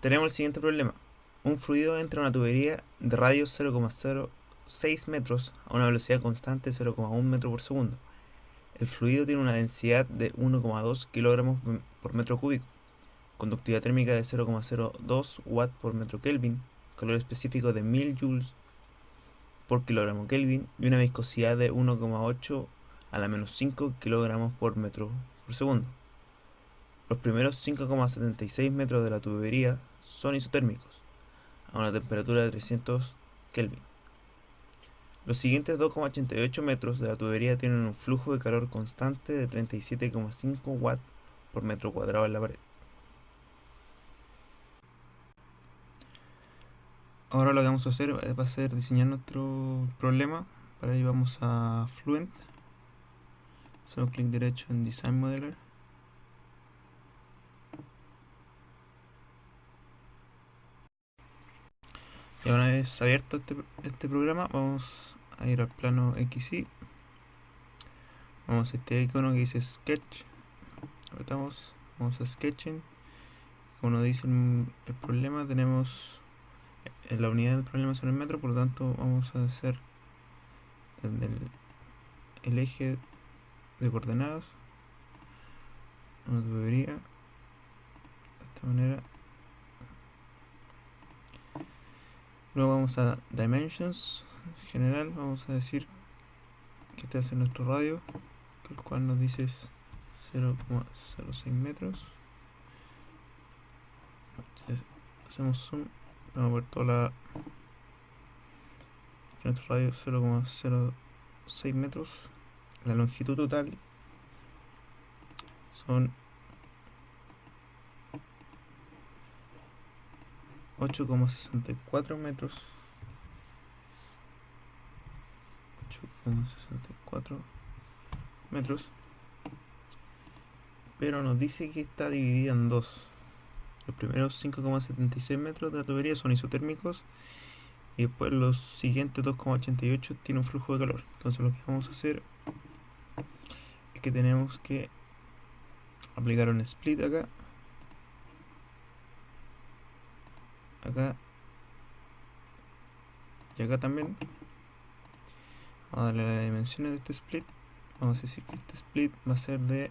Tenemos el siguiente problema. Un fluido entra a una tubería de radio 0,06 metros a una velocidad constante de 0,1 metro por segundo. El fluido tiene una densidad de 1,2 kilogramos por metro cúbico, conductividad térmica de 0,02 watt por metro Kelvin, calor específico de 1000 joules por kilogramo Kelvin y una viscosidad de 1,8 a la menos 5 kilogramos por metro por segundo. Los primeros 5,76 metros de la tubería son isotérmicos, a una temperatura de 300 Kelvin. Los siguientes 2,88 metros de la tubería tienen un flujo de calor constante de 37,5 watts por metro cuadrado en la pared. Ahora lo que vamos a hacer va a ser diseñar nuestro problema. Para ello vamos a Fluent, hacemos clic derecho en Design Modeler. Y una vez abierto este programa, vamos a ir al plano XY. Vamos a este icono que dice Sketch. Apretamos, vamos a Sketching. Como nos dice el problema, tenemos la unidad del problema son el metro, por lo tanto vamos a hacer desde el eje de coordenadas una tubería de esta manera. Luego vamos a Dimensions general, vamos a decir que este va a ser nuestro radio, el cual nos dice 0,06 metros. Hacemos zoom, vamos a ver toda nuestro radio 0,06 metros. La longitud total son 8,64 metros. 8,64 metros. Pero nos dice que está dividida en dos. Los primeros 5,76 metros de la tubería son isotérmicos y después los siguientes 2,88 tienen un flujo de calor. Entonces lo que vamos a hacer es que tenemos que aplicar un split acá, acá y acá también. Vamos a darle las dimensiones de este split. Vamos a decir que este split va a ser de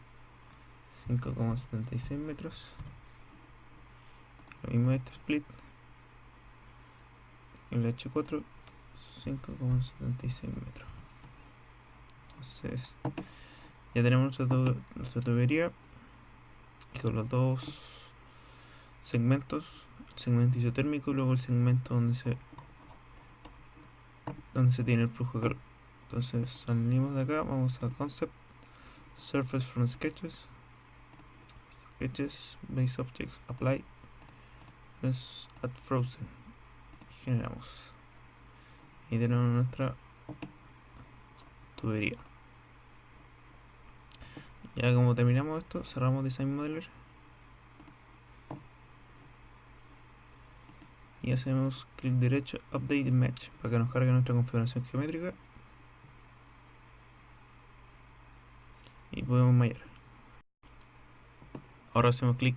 5,76 metros. Lo mismo de este split, el H4, 5,76 metros. Entonces ya tenemos nuestra tubería y con los dos segmentos, el segmento isotérmico y luego el segmento donde se tiene el flujo de calor. Entonces salimos de acá, vamos a Concept, Surface from Sketches, Sketches, Base Objects, Apply, Add Frozen, generamos y tenemos nuestra tubería. Ya como terminamos esto, cerramos Design Modeler y hacemos clic derecho Update Image para que nos cargue nuestra configuración geométrica y podemos mallar. Ahora hacemos clic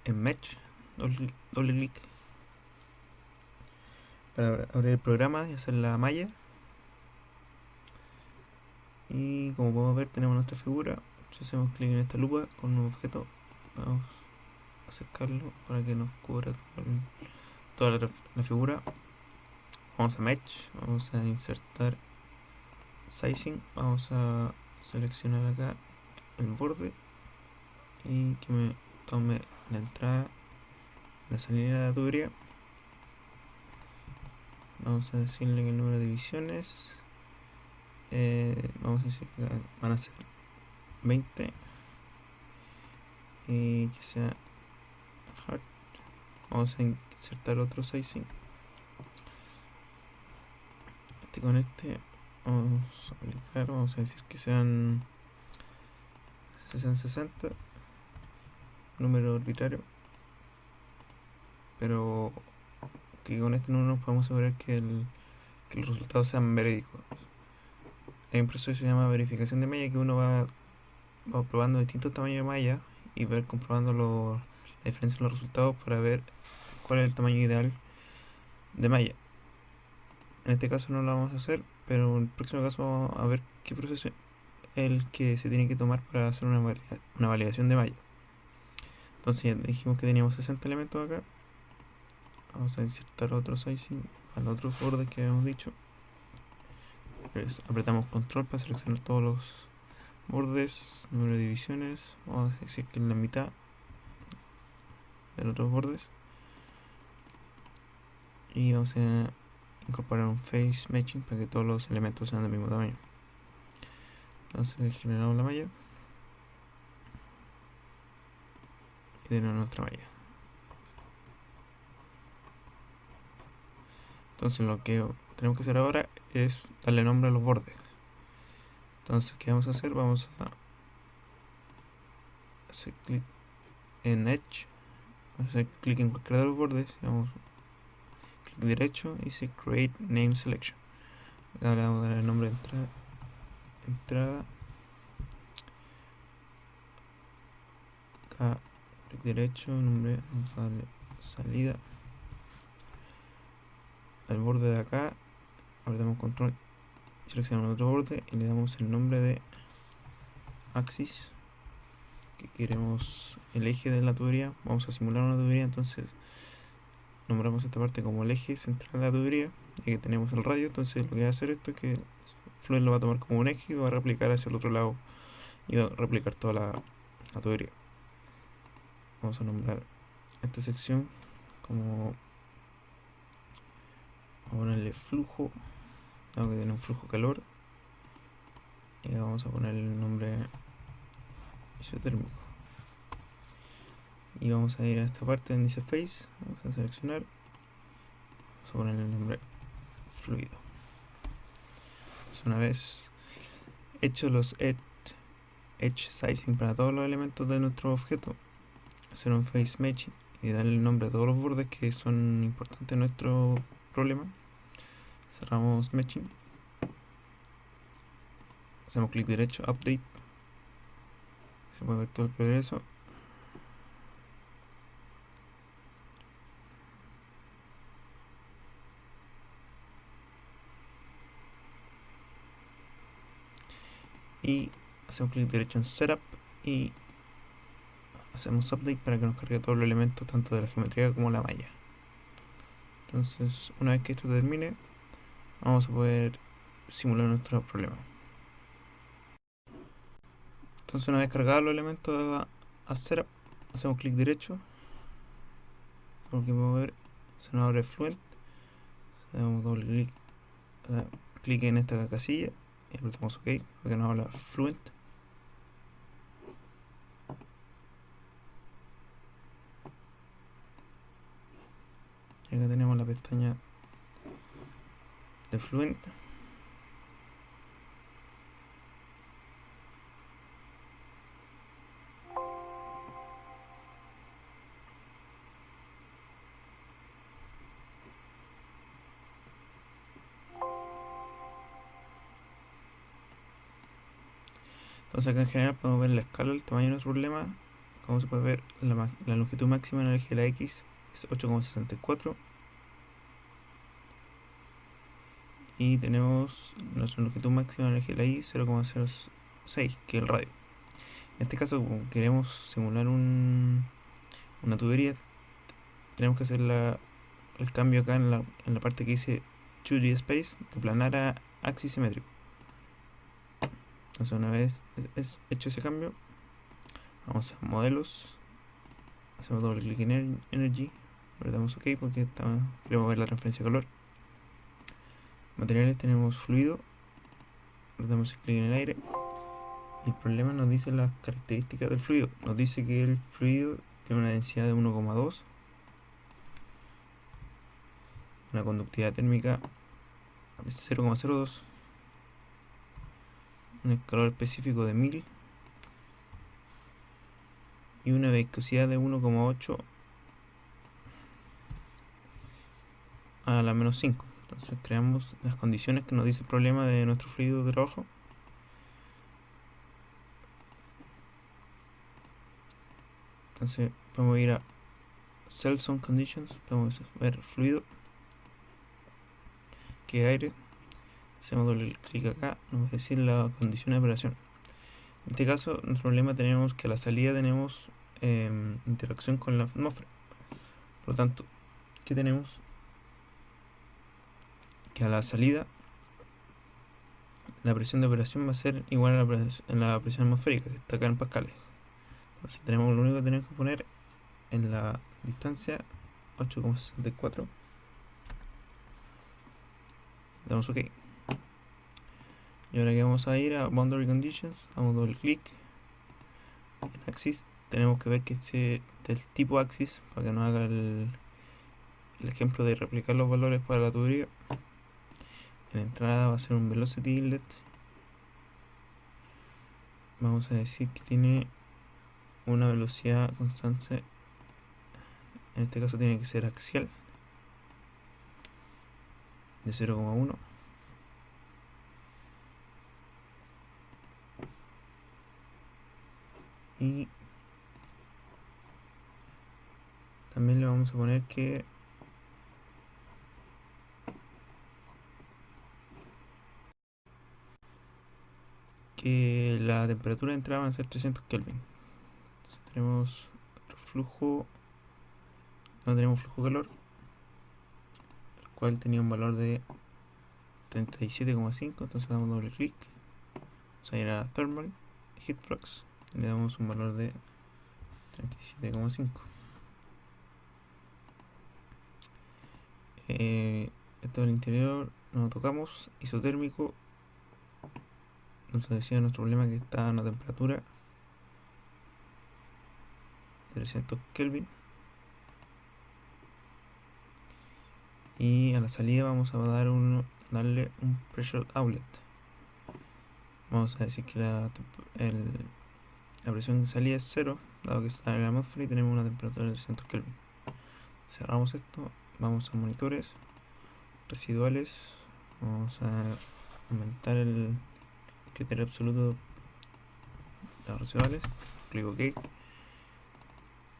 en Mesh, doble clic para abrir el programa y hacer la malla. Y como podemos ver tenemos nuestra figura. Si hacemos clic en esta lupa con un objeto, vamos a acercarlo para que nos cubra toda la figura. Vamos a Mesh, vamos a insertar Sizing, vamos a seleccionar acá el borde y que me tome la entrada, la salida de la tubería. Vamos a decirle que el número de divisiones, vamos a decir que van a ser 20 y que sea hard. Vamos a insertar otro sizing, con este vamos a aplicar, vamos a decir que sean 60, número arbitrario, pero que con este número podemos asegurar que los resultados sean verídicos. Hay un proceso que se llama verificación de malla, que uno va probando distintos tamaños de malla y comprobando la diferencia en los resultados para ver cuál es el tamaño ideal de malla. En este caso no lo vamos a hacer, pero en el próximo caso vamos a ver qué proceso es el que se tiene que tomar para hacer una validación de malla. Entonces ya dijimos que teníamos 60 elementos acá. Vamos a insertar otro sizing a los otros bordes que habíamos dicho. Apretamos control para seleccionar todos los bordes, número de divisiones. Vamos a decir que en la mitad de los otros bordes. Y vamos a incorporar un face matching para que todos los elementos sean del mismo tamaño. Entonces generamos la malla y tenemos nuestra malla. Entonces lo que tenemos que hacer ahora es darle nombre a los bordes. Entonces, ¿qué vamos a hacer? Vamos a hacer clic en Edge, vamos a hacer clic en cualquiera de los bordes, vamos clic derecho y dice Create Name Selection. Ahora vamos a dar el nombre de entrada, acá clic derecho, nombre, vamos a darle salida. Al borde de acá, apretamos control, seleccionamos otro borde y le damos el nombre de Axis, que queremos el eje de la tubería. Vamos a simular una tubería, entonces nombramos esta parte como el eje central de la tubería, y que tenemos el radio. Entonces lo que va a hacer esto es que Fluent lo va a tomar como un eje y va a replicar hacia el otro lado y va a replicar toda la tubería. Vamos a nombrar esta sección como, vamos a ponerle flujo, tengo que tener un flujo calor, y vamos a poner el nombre isotérmico. Y vamos a ir a esta parte donde dice face, vamos a seleccionar, vamos a poner el nombre fluido. Entonces, una vez hecho los edge sizing para todos los elementos de nuestro objeto, hacer un face matching y darle el nombre a todos los bordes que son importantes en nuestro problema. Cerramos matching, hacemos clic derecho, update, se puede ver todo el progreso. Y hacemos clic derecho en setup y hacemos update para que nos cargue todos los elementos tanto de la geometría como la malla. Entonces, una vez que esto termine, vamos a poder simular nuestro problema. Entonces, una vez cargados los elementos a setup, hacemos clic derecho, como que podemos ver, se nos abre Fluent, damos doble clic, clic en esta casilla y apretamos OK porque nos habla Fluent. Y acá tenemos la pestaña de Fluent. Entonces acá en general podemos ver la escala, el tamaño de nuestro problema. Como se puede ver, la longitud máxima en el eje de la X es 8,64 y tenemos nuestra longitud máxima en el eje de la Y 0,06, que es el radio. En este caso, como queremos simular una tubería, tenemos que hacer el cambio acá en la parte que dice 2D Space, de planar a axis simétrico. Entonces una vez hecho ese cambio, vamos a modelos, hacemos doble clic en Energy, apretamos OK porque queremos ver la transferencia de color. Materiales, tenemos fluido, apretamos clic en el aire y el problema nos dice las características del fluido. Nos dice que el fluido tiene una densidad de 1,2, una conductividad térmica de 0,02, un calor específico de 1000 y una viscosidad de 1,8 a la menos 5. Entonces creamos las condiciones que nos dice el problema de nuestro fluido de trabajo. Entonces podemos ir a Cell Zone Conditions, podemos ver fluido, que aire. Hacemos doble clic acá, nos va a decir la condición de operación. En este caso, nuestro problema tenemos que a la salida tenemos interacción con la atmósfera. Por lo tanto, ¿qué tenemos? Que a la salida la presión de operación va a ser igual a la presión atmosférica, que está acá en pascales. Entonces tenemos, lo único que tenemos que poner en la distancia 8,64. Damos OK. Y ahora que vamos a ir a Boundary Conditions, damos doble clic. En Axis tenemos que ver que esté del tipo Axis para que nos haga el ejemplo de replicar los valores para la tubería. En entrada va a ser un Velocity Inlet. Vamos a decir que tiene una velocidad constante. En este caso tiene que ser axial de 0,1. Y también le vamos a poner que la temperatura de entrada va a ser 300 Kelvin. Entonces tenemos flujo, no tenemos flujo calor, el cual tenía un valor de 37,5. Entonces damos doble clic, vamos a ir a Thermal, Heat Flux, y le damos un valor de 37,5. Esto del interior no lo tocamos. Isotérmico, nos decía nuestro problema que está a una temperatura de 300 Kelvin. Y a la salida vamos a darle un pressure outlet. Vamos a decir que la presión de salida es 0, dado que está en la atmósfera y tenemos una temperatura de 300 Kelvin. Cerramos esto, vamos a monitores, residuales, vamos a aumentar el criterio absoluto de los residuales, clic OK.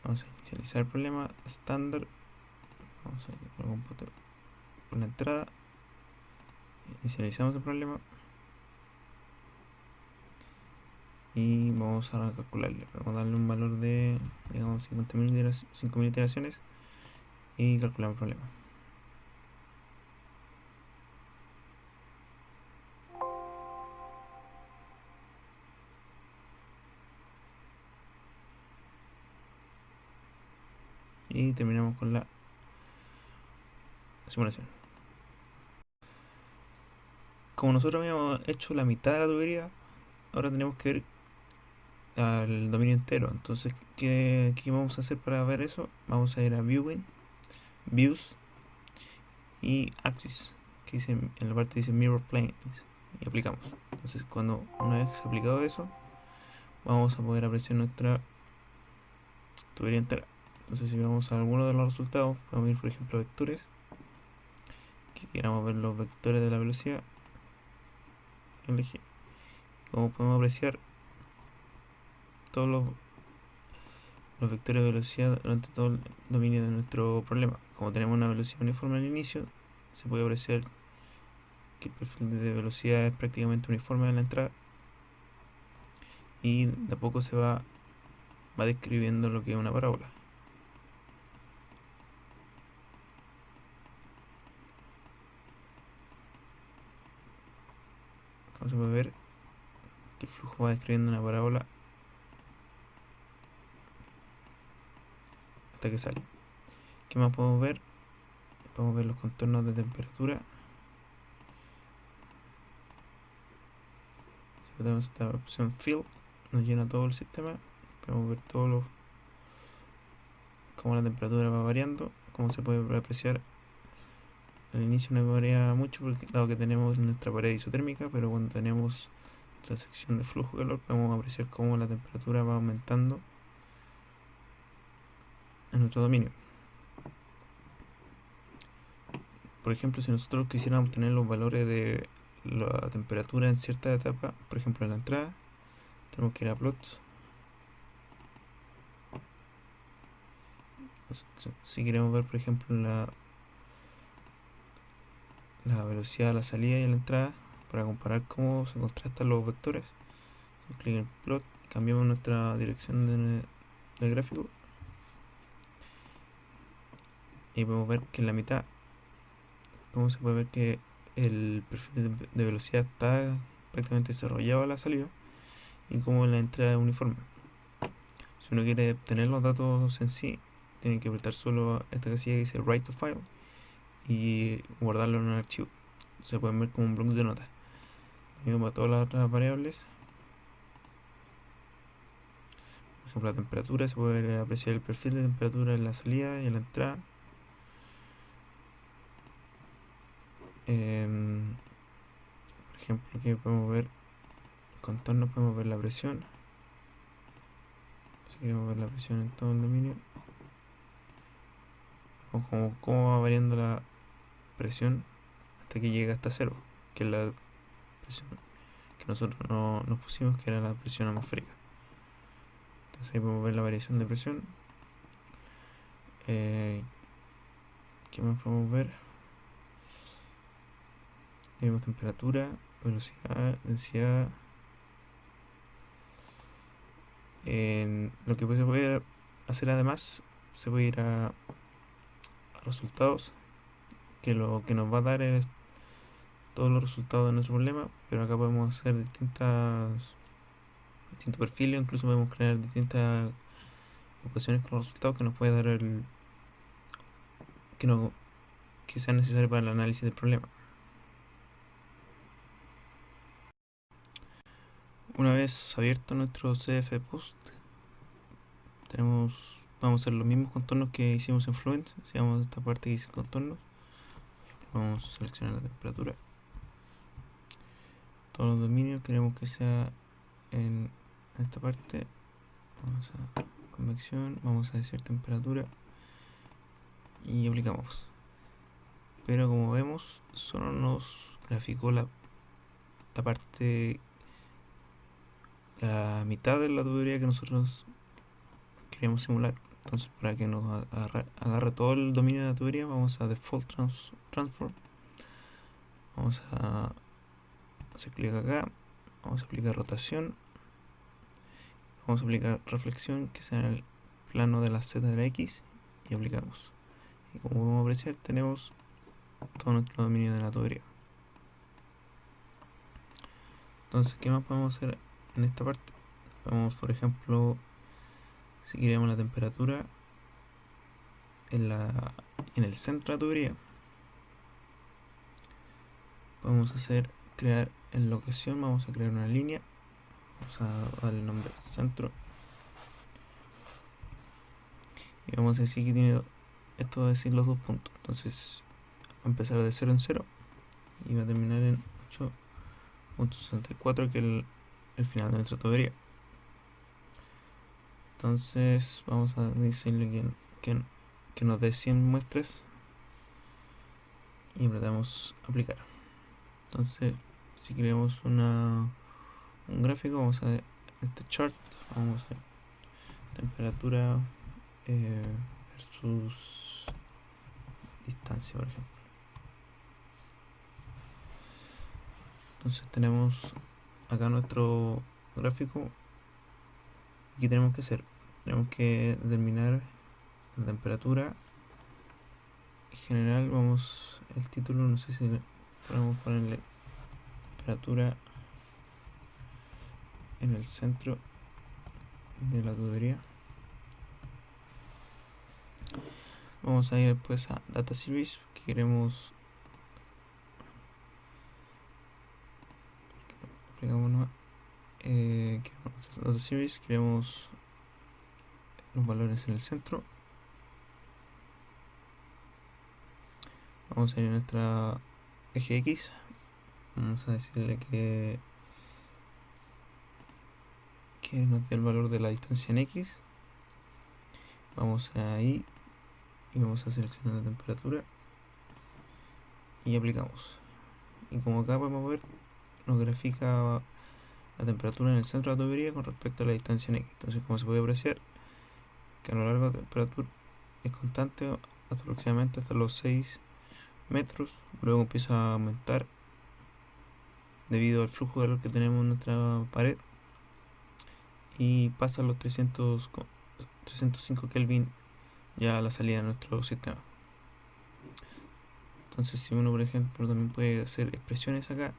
Vamos a inicializar el problema estándar. Vamos a ir por la entrada, inicializamos el problema y vamos a calcularle. Vamos a darle un valor de, digamos, 5.000 iteraciones y calculamos el problema. Y terminamos con la simulación. Como nosotros habíamos hecho la mitad de la tubería, ahora tenemos que ver al dominio entero. Entonces, ¿qué vamos a hacer para ver eso? Vamos a ir a Viewing, Views y Axis, que dice, en la parte dice Mirror Plane, y aplicamos. Entonces, una vez aplicado eso, vamos a poder apreciar nuestra tubería entera. Entonces, si vamos a alguno de los resultados, podemos ir, por ejemplo, a vectores, que queramos ver los vectores de la velocidad. Como podemos apreciar, todos los vectores de velocidad durante todo el dominio de nuestro problema. Como tenemos una velocidad uniforme al inicio, se puede apreciar que el perfil de velocidad es prácticamente uniforme en la entrada, y de a poco se va describiendo lo que es una parábola. Como se puede ver, que el flujo va describiendo una parábola hasta que sale. ¿Qué más podemos ver? Podemos ver los contornos de temperatura. Si tenemos esta opción Fill, nos llena todo el sistema. Podemos ver cómo la temperatura va variando. Como se puede apreciar, al inicio no varía mucho, dado que tenemos nuestra pared isotérmica, pero cuando tenemos la sección de flujo de calor podemos apreciar cómo la temperatura va aumentando en nuestro dominio. Por ejemplo, si nosotros quisiéramos obtener los valores de la temperatura en cierta etapa, por ejemplo en la entrada, tenemos que ir a plots Si queremos ver, por ejemplo, la velocidad de la salida y la entrada, para comparar cómo se contrastan los vectores, clic en plot, cambiamos nuestra dirección del gráfico y podemos ver que en la mitad, como se puede ver que el perfil de velocidad está prácticamente desarrollado a la salida y como en la entrada es uniforme. Si uno quiere obtener los datos en sí, tiene que apretar solo esta casilla que dice Write to File y guardarlo en un archivo. Se pueden ver como un bloc de notas. Lo mismo para todas las otras variables. Por ejemplo, la temperatura, se puede apreciar el perfil de temperatura en la salida y en la entrada. Por ejemplo, aquí podemos ver contornos, podemos ver la presión. Si queremos ver la presión en todo el dominio, o como cómo va variando la presión hasta que llega hasta cero, que es la presión que nosotros no nos pusimos, que era la presión atmosférica. Entonces ahí podemos ver la variación de presión. ¿Qué más podemos ver? Vemos temperatura, velocidad, densidad. Lo que se puede hacer además, se puede ir a resultados, que lo que nos va a dar es todos los resultados de nuestro problema, pero acá podemos hacer distintos perfiles, incluso podemos crear distintas ecuaciones con los resultados que nos puede dar que, no, que sea necesario para el análisis del problema. Una vez abierto nuestro CF Post, vamos a hacer los mismos contornos que hicimos en Fluent. Si vamos a esta parte que dice contornos, vamos a seleccionar la temperatura, todos los dominios, queremos que sea en esta parte, vamos a convección, vamos a decir temperatura y aplicamos. Pero como vemos, solo nos graficó la parte, la mitad de la tubería que nosotros queremos simular. Entonces, para que nos agarre todo el dominio de la tubería, vamos a Default Transform. Vamos a hacer clic acá. Vamos a aplicar rotación. Vamos a aplicar reflexión, que sea en el plano de la Z de la X. Y aplicamos. Y como podemos apreciar, tenemos todo nuestro dominio de la tubería. Entonces, ¿qué más podemos hacer en esta parte? Podemos, por ejemplo, si queremos la temperatura en el centro de la tubería, podemos crear en locación, vamos a crear una línea, vamos a darle el nombre centro y vamos a decir que tiene, esto va a decir los dos puntos, entonces va a empezar de 0 en 0 y va a terminar en 8.64, que es el final de nuestra tubería. Entonces vamos a decirle que nos dé 100 muestras y apretamos aplicar. Entonces, si queremos un gráfico, vamos a este chart, vamos a hacer temperatura versus distancia, por ejemplo. Entonces tenemos acá nuestro gráfico. ¿Qué tenemos que hacer? Tenemos que determinar la temperatura general. El título, no sé si podemos ponerle temperatura en el centro de la tubería. Vamos a ir después a Data Series, que queremos Data Series, queremos los valores en el centro. Vamos a ir a nuestra eje X, vamos a decirle que nos dé el valor de la distancia en X. Vamos ahí y vamos a seleccionar la temperatura y aplicamos. Y como acá podemos ver, nos grafica la temperatura en el centro de la tubería con respecto a la distancia en X. Entonces, como se puede apreciar, que a lo largo de la temperatura es constante aproximadamente hasta los 6 metros, luego empieza a aumentar debido al flujo de calor que tenemos en nuestra pared y pasa a los 305 Kelvin ya a la salida de nuestro sistema. Entonces, si uno, por ejemplo, también puede hacer expresiones acá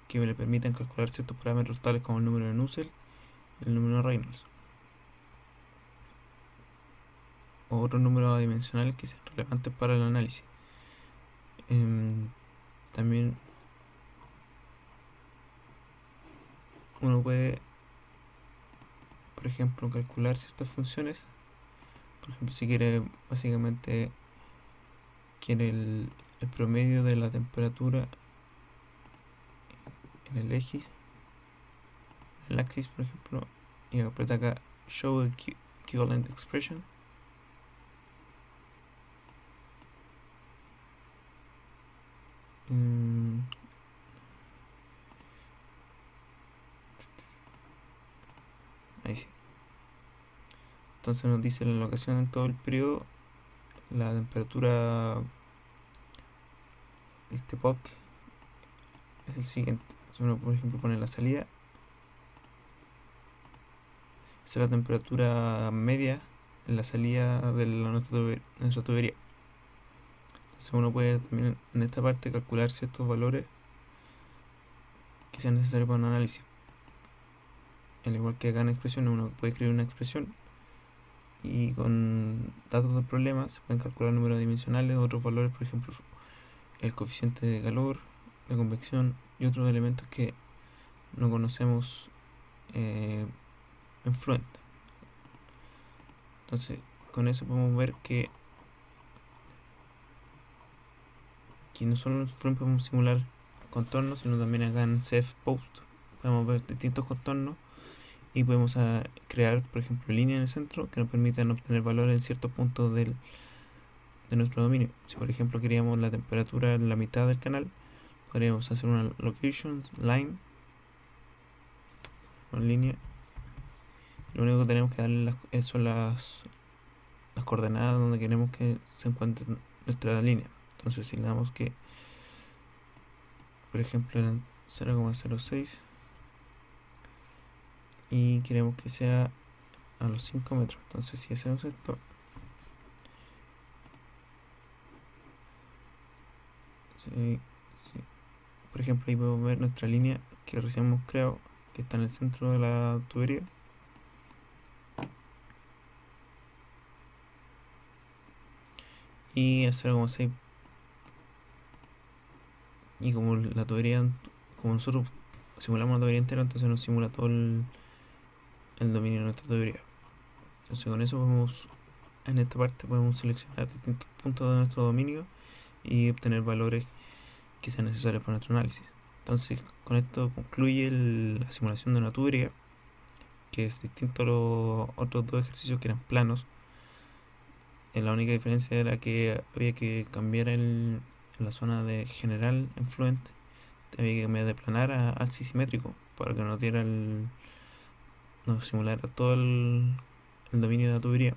que le permitan calcular ciertos parámetros tales como el número de Nusselt y el número de Reynolds, o otros números adimensionales que sean relevantes para el análisis. También uno puede, por ejemplo, calcular ciertas funciones. Por ejemplo, si quiere, básicamente, quiere el promedio de la temperatura en el eje, el axis, por ejemplo, y aprieta acá Show Equivalent Expression. Ahí sí. Entonces nos dice la locación en todo el periodo, la temperatura, este POC es el siguiente. Si uno, por ejemplo, pone la salida, esa es la temperatura media en la salida de nuestra tubería. Entonces uno puede también en esta parte calcular ciertos valores que sean necesarios para un análisis. Al igual que acá en expresiones, uno puede escribir una expresión y con datos del problema se pueden calcular números dimensionales, otros valores, por ejemplo, el coeficiente de calor, de convección y otros elementos que no conocemos en Fluent. Entonces, con eso podemos ver que no solo en Fluent podemos simular contornos, sino también acá en CF Post podemos ver distintos contornos y podemos crear, por ejemplo, líneas en el centro que nos permitan obtener valores en ciertos puntos de nuestro dominio. Si, por ejemplo, queríamos la temperatura en la mitad del canal, podríamos hacer una location line, una línea. Lo único que tenemos que darle son las coordenadas donde queremos que se encuentre nuestra línea. Entonces, si le damos que, por ejemplo, eran 0,06 y queremos que sea a los 5 metros, entonces si hacemos esto, por ejemplo, ahí podemos ver nuestra línea que recién hemos creado, que está en el centro de la tubería. Y a 0,6. Y como la tubería, como nosotros simulamos la tubería entera, entonces nos simula todo el dominio de nuestra tubería. Entonces con eso en esta parte podemos seleccionar distintos puntos de nuestro dominio y obtener valores que sean necesarios para nuestro análisis. Entonces con esto concluye la simulación de una tubería, que es distinto a los otros dos ejercicios que eran planos. La única diferencia era que había que cambiar en la zona de general en Fluent, había que cambiar de planar a axis simétrico para que nos simulara todo el dominio de la tubería.